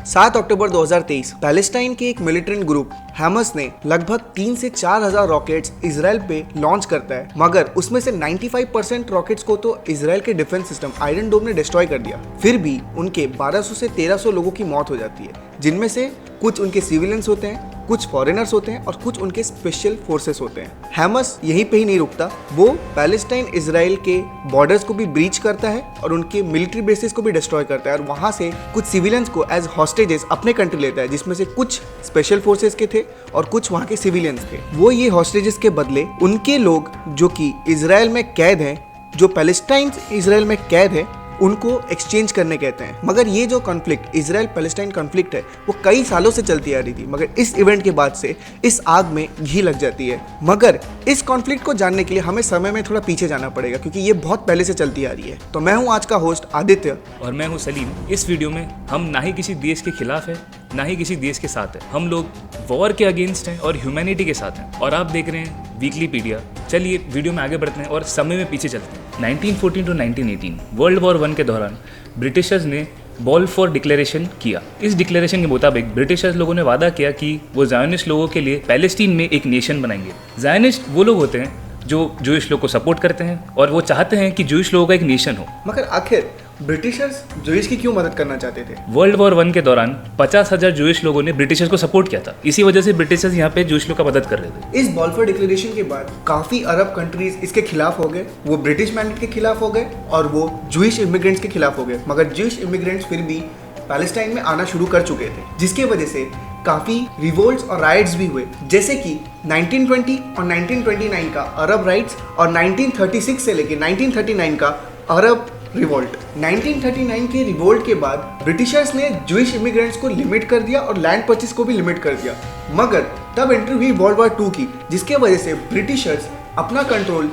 7 अक्टूबर 2023 Palestine के एक militant group हैमस ने लगभग 3 से 4 हजार रॉकेट्स इजराइल पे लॉन्च करता है, मगर उसमें से 95% रॉकेट्स को तो इजराइल के डिफेंस सिस्टम आयरन डोम ने डिस्ट्रॉय कर दिया। फिर भी उनके 1200 से 1300 लोगों की मौत हो जाती है, जिनमें से कुछ उनके सिविलियंस होते हैं, कुछ फॉरेनर्स होते हैं और कुछ उनके स्पेशल फोर्सेस होते हैं। हैमस यहीं पे ही नहीं रुकता, वो पैलेस्टाइन इजराइल के बॉर्डर्स को भी ब्रीच करता है और उनके मिलिट्री बेसिस को भी डिस्ट्रॉय करता है और वहां से कुछ सिविलियंस को एज हॉस्टेजेस अपने कंट्री लेता है, जिसमें से कुछ स्पेशल फोर्सेस के थे और कुछ वहां के सिविलियंस थे। वो ये हॉस्टेजेस के बदले उनके लोग जो कि इजराइल में कैद हैं, जो पैलेस्टाइन इजराइल में कैद है, उनको एक्सचेंज करने कहते हैं। मगर ये जो कॉन्फ्लिक्ट इजराइल पैलेस्टाइन कॉन्फ्लिक्ट है वो कई सालों से चलती आ रही थी, मगर इस इवेंट के बाद से इस आग में घी लग जाती है। मगर इस कॉन्फ्लिक्ट को जानने के लिए हमें समय में थोड़ा पीछे जाना पड़ेगा, क्योंकि ये बहुत पहले से चलती आ रही है। तो मैं हूँ आज का होस्ट आदित्य और मैं हूँ सलीम। इस वीडियो में हम ना ही किसी देश के खिलाफ है ना ही किसी देश के साथ है, हम लोग वॉर के अगेंस्ट हैं और ह्यूमैनिटी के साथ हैं। और आप देख रहे हैं वीकलीपीडिया। चलिए वीडियो में आगे बढ़ते हैं और समय में पीछे चलते हैं। 1914 टू 1918 वर्ल्ड वॉर 1 के दौरान ब्रिटिशर्स ने बॉलफोर डिक्लेरेशन किया। इस डिक्लेरेशन के मुताबिक ब्रिटिशर्स लोगों ने वादा किया कि वो ज़ायोनिस्ट लोगों के लिए पैलेस्टीन में एक नेशन बनाएंगे। ज़ायोनिस्ट वो लोग होते हैं जो जूइश लोग को सपोर्ट करते हैं और वो चाहते हैं कि जूइश लोगों का एक नेशन हो। मगर आखिर ब्रिटिशर्स जूइश की क्यों मदद करना चाहते थे? वर्ल्ड वॉर 1 के दौरान 50,000 जूइश लोगों ने ब्रिटिशर्स को सपोर्ट किया था। इसी वजह से ब्रिटिशर्स यहाँ पे जूइश लोग का मदद कर रहे थे। इस बॉलफोर डिक्लेरेशन के बाद काफी अरब कंट्रीज इसके खिलाफ हो गए, वो ब्रिटिश मैंडेट के खिलाफ हो गए और वो जूइश इमिग्रेंट्स के खिलाफ हो गए। मगर जूइश इमिग्रेंट्स फिर भी पैलेस्टाइन में आना शुरू कर चुके थे, जिसके वजह से काफी रिवोल्ट्स और राइट्स भी हुए, जैसे कि 1920 और 1929 का अरब राइट्स और 1936 से लेकर 1939 का अरब रिवोल्ट। 1939 के रिवोल्ट के बाद ब्रिटिशर्स ने जूइश इमिग्रेंट्स को लिमिट कर दिया और लैंड परचेस को भी लिमिट कर दिया। मगर तब एंट्री हुई वर्ल्ड वॉर 2 की, जिसके वजह से ब्रिटिशर्स अपना कंट्रोल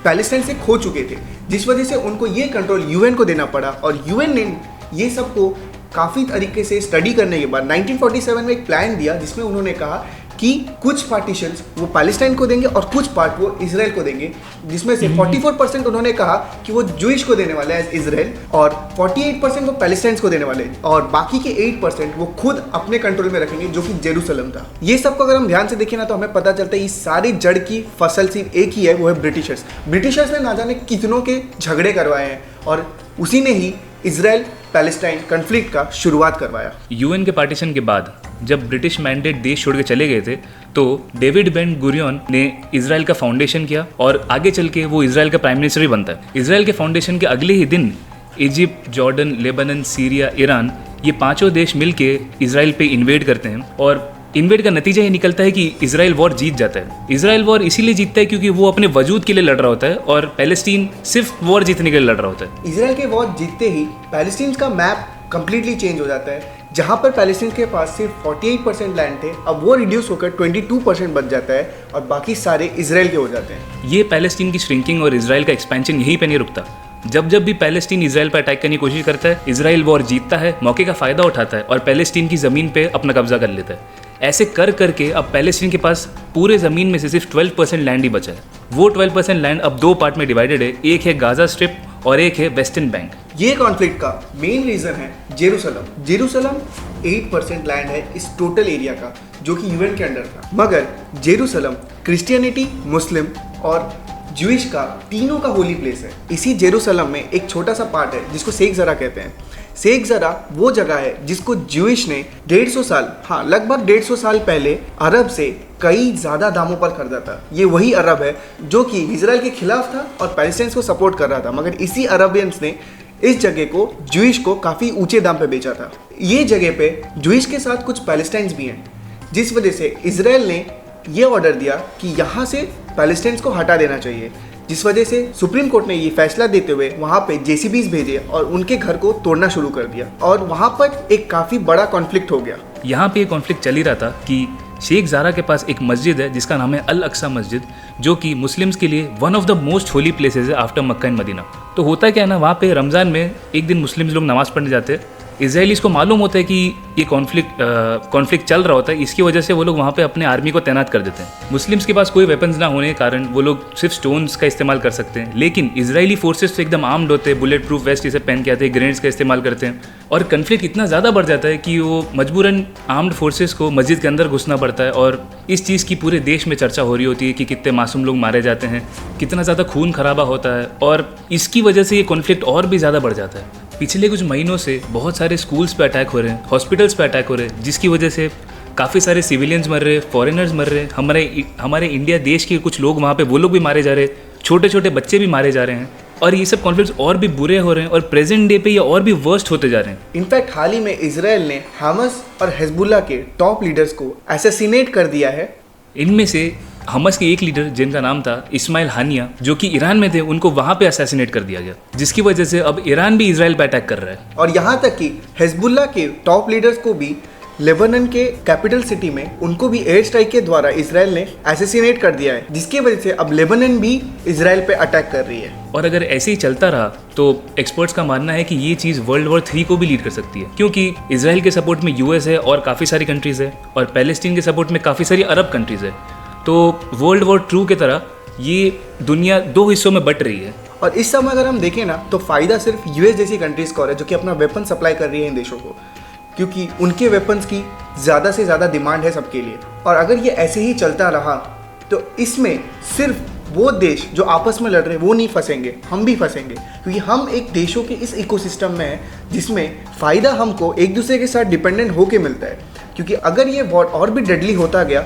पैलेस्टाइन से खो चुके थे, जिस वजह से उनको ये कंट्रोल यूएन को देना पड़ा। और यूएन ने ये सबको काफ़ी तरीके से स्टडी करने के बाद 1947 में एक प्लान दिया, जिसमें उन्होंने कहा कि कुछ पार्टीशंस वो पैलेस्टाइन को देंगे और कुछ पार्ट वो इजराइल को देंगे, जिसमें से 44% उन्होंने कहा कि वो जूइश को देने वाले हैं इजराइल और 48% वो पैलेस्टाइन को देने वाले हैं और बाकी के 8% वो खुद अपने कंट्रोल में रखेंगे, जो कि जेरूसलम था। ये सबको अगर हम ध्यान से देखें ना तो हमें पता चलता है ये सारी जड़ की फसल सिर्फ एक ही है, वो है ब्रिटिशर्स। ब्रिटिशर्स ने ना जाने कितनों के झगड़े करवाए हैं और उसी ने ही इजराइल पैलेस्टाइन कॉन्फ्लिक्ट का शुरुआत करवाया। यूएन के पार्टीशन के बाद जब ब्रिटिश मैंडेट देश छोड़ के चले गए थे तो डेविड बेन गुरियन ने इजराइल का फाउंडेशन किया और आगे चल के वो इजराइल का प्राइम मिनिस्टर भी बनता है। इजराइल के फाउंडेशन के अगले ही दिन Egypt, Jordan, Lebanon, Syria, Iran, ये पांचों देश मिलके इजराइल पे इन्वेड करते हैं और इन्वेड का नतीजा ये निकलता है कि इजराइल वॉर जीत जाता है। इजराइल वॉर इसीलिए जीतता है क्योंकि वो अपने वजूद के लिए लड़ रहा होता है और पैलेस्टीन सिर्फ वॉर जीतने के लिए लड़ रहा होता है। इजराइल के वॉर जीतते ही पैलेस्टीन का मैप कंप्लीटली चेंज हो जाता है। जहां पर पैलेस्टीन के पास सिर्फ 48% लैंड थे, अब वो रिड्यूस होकर 22% बच जाता है और बाकी सारे इजराइल के हो जाते हैं। ये पैलेस्टीन की श्रिंकिंग और इजराइल का एक्सपेंशन यहीं पे नहीं रुकता। जब जब भी पैलेस्टीन इजराइल पर अटैक करने की कोशिश करता है, इजराइल वॉर जीतता है, मौके का फायदा उठाता है और पैलेस्टीन की जमीन पे अपना कब्जा कर लेता है। ऐसे कर करके अब पैलेस्टीन के पास पूरे ज़मीन में से सिर्फ 12% लैंड ही बचा है। वो 12% लैंड अब 2 पार्ट में डिवाइडेड है, एक है गाजा स्ट्रिप और एक है वेस्टर्न बैंक। ये कॉन्फ्लिक्ट का मेन रीजन है जेरूसलम। जेरूसलम 8% लैंड है इस टोटल एरिया का, जो कि यूएन के अंडर था। मगर जेरूसलम क्रिश्चियनिटी, मुस्लिम और जूइश का तीनों का होली प्लेस है। इसी जेरूसलम में एक छोटा सा पार्ट है जिसको शेख जरा कहते हैं। शेख जरा वो जगह है जिसको जूइश ने 150 साल, हाँ लगभग 150 साल पहले अरब से कई ज़्यादा दामों पर खरीदा था। ये वही अरब है जो कि इजराइल के खिलाफ था और पैलेस्टाइन को सपोर्ट कर रहा था, मगर इसी अरबियंस ने इस जगह को जूइश को काफ़ी ऊंचे दाम पे बेचा था। ये जगह पे जूइश के साथ कुछ पैलेस्टाइन्स भी हैं, जिस वजह से इजराइल ने ये ऑर्डर दिया कि यहाँ से पैलेस्टाइन्स को हटा देना चाहिए, जिस वजह से सुप्रीम कोर्ट ने ये फैसला देते हुए वहाँ पे जेसीबीज भेजे और उनके घर को तोड़ना शुरू कर दिया और वहाँ पर एक काफ़ी बड़ा कॉन्फ्लिक्ट हो गया। यहाँ पे ये कॉन्फ्लिक्ट चल ही रहा था कि शेख ज़ारा के पास एक मस्जिद है जिसका नाम है अल अक्सा मस्जिद, जो कि मुस्लिम्स के लिए one of the most Holi places है आफ्टर मक्का एंड मदीना। तो होता क्या है ना, वहाँ पे रमज़ान में एक दिन मुस्लिम्स लोग नमाज़ पढ़ने जाते हैं इजरायलीज को मालूम होता है कि ये कॉन्फ्लिक्ट चल रहा होता है, इसकी वजह से वो लोग वहाँ पे अपने आर्मी को तैनात कर देते हैं। मुस्लिम्स के पास कोई वेपन्स ना होने के कारण वो लोग सिर्फ स्टोन्स का इस्तेमाल कर सकते हैं, लेकिन इजरायली फोर्सेस तो एकदम आर्म्ड होते हैं, बुलेट प्रूफ वेस्ट इसे पहन के आते हैं, ग्रेनेड्स का इस्तेमाल करते हैं, और कन्फ्लिक्ट इतना ज़्यादा बढ़ जाता है कि वो मजबूरन आर्म्ड फोर्सेस को मस्जिद के अंदर घुसना पड़ता है। और इस चीज़ की पूरे देश में चर्चा हो रही होती है कि कितने मासूम लोग मारे जाते हैं, कितना ज़्यादा खून खराबा होता है, और इसकी वजह से ये कॉन्फ्लिक्ट और भी ज़्यादा बढ़ जाता है। पिछले कुछ महीनों से बहुत सारे स्कूल्स पे अटैक हो रहे हैं, हॉस्पिटल्स पे अटैक हो रहे हैं, जिसकी वजह से काफ़ी सारे सिविलियंस मर रहे हैं, फॉरेनर्स मर रहे हैं, हमारे इंडिया देश के कुछ लोग वहाँ पे वो लोग भी मारे जा रहे हैं, छोटे छोटे बच्चे भी मारे जा रहे हैं, और ये सब कॉन्फ्लिक्ट्स और भी बुरे हो रहे हैं और प्रेजेंट डे पे ये और भी वर्स्ट होते जा रहे हैं। इनफैक्ट हाल ही में इजराइल ने हमास और हिजबुल्लाह के टॉप लीडर्स को असैसिनेट कर दिया है। इनमें से हमास के एक लीडर जिनका नाम था इस्माइल हानिया, जो कि ईरान में थे, उनको वहाँ पे असैसिनेट कर दिया गया, जिसकी वजह से अब ईरान भी इजराइल पे अटैक कर रहा है। और यहाँ तक कि हिजबुल्लाह के टॉप लीडर्स को भी लेबनान के कैपिटल सिटी में उनको भी एयर स्ट्राइक के द्वारा इजराइल ने असैसिनेट कर दिया है, जिसकी वजह से अब लेबनान भी इजराइल पे अटैक कर रही है। और अगर ऐसे ही चलता रहा तो एक्सपर्ट्स का मानना है कि ये चीज़ वर्ल्ड वॉर 3 को भी लीड कर सकती है, क्योंकि इजराइल के सपोर्ट में यूएस है और काफ़ी सारी कंट्रीज़ है, और पैलेस्टीन के सपोर्ट में काफ़ी सारी अरब कंट्रीज़ है। तो वर्ल्ड वॉर 2 की तरह ये दुनिया 2 हिस्सों में बट रही है। और इस समय अगर हम देखें ना तो फ़ायदा सिर्फ यूएस जैसी कंट्रीज़ को हो रहा है, जो कि अपना वेपन सप्लाई कर रही है इन देशों को, क्योंकि उनके वेपन्स की ज़्यादा से ज़्यादा डिमांड है सबके लिए। और अगर ये ऐसे ही चलता रहा तो इसमें सिर्फ वो देश जो आपस में लड़ रहे हैं वो नहीं फंसेंगे, हम भी फंसेंगे, क्योंकि हम एक देशों के इस इकोसिस्टम में हैं जिसमें फ़ायदा हमको एक दूसरे के साथ डिपेंडेंट होके मिलता है। क्योंकि अगर ये वॉर और भी डेडली होता गया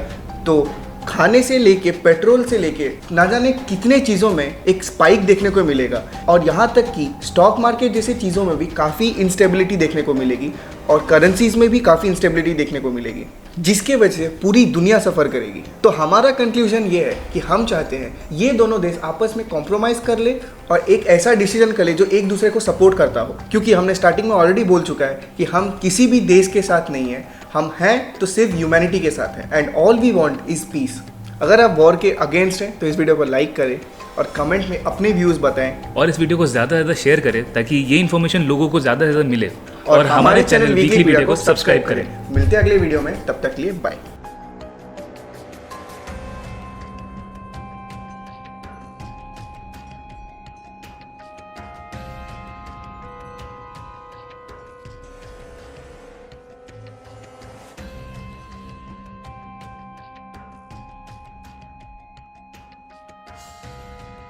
तो खाने से लेके पेट्रोल से लेके ना जाने कितने चीज़ों में एक स्पाइक देखने को मिलेगा, और यहाँ तक कि स्टॉक मार्केट जैसी चीज़ों में भी काफ़ी इंस्टेबिलिटी देखने को मिलेगी, और करेंसीज में भी काफ़ी इंस्टेबिलिटी देखने को मिलेगी, जिसके वजह से पूरी दुनिया सफ़र करेगी। तो हमारा कंक्लूजन ये है कि हम चाहते हैं ये दोनों देश आपस में कॉम्प्रोमाइज़ कर ले और एक ऐसा डिसीजन कर ले जो एक दूसरे को सपोर्ट करता हो, क्योंकि हमने स्टार्टिंग में ऑलरेडी बोल चुका है कि हम किसी भी देश के साथ नहीं हैं, हम हैं तो सिर्फ ह्यूमैनिटी के साथ हैं, and all we want is peace. अगर आप वॉर के अगेंस्ट हैं तो इस वीडियो को लाइक करें और कमेंट में अपने व्यूज़ बताएं, और इस वीडियो को ज़्यादा से ज़्यादा शेयर करें ताकि ये इन्फॉर्मेशन लोगों को ज़्यादा से ज़्यादा मिले, और हमारे चैनल वीकली मीडिया को सब्सक्राइब करें। मिलते हैं अगले वीडियो में, तब तक के लिए बाय।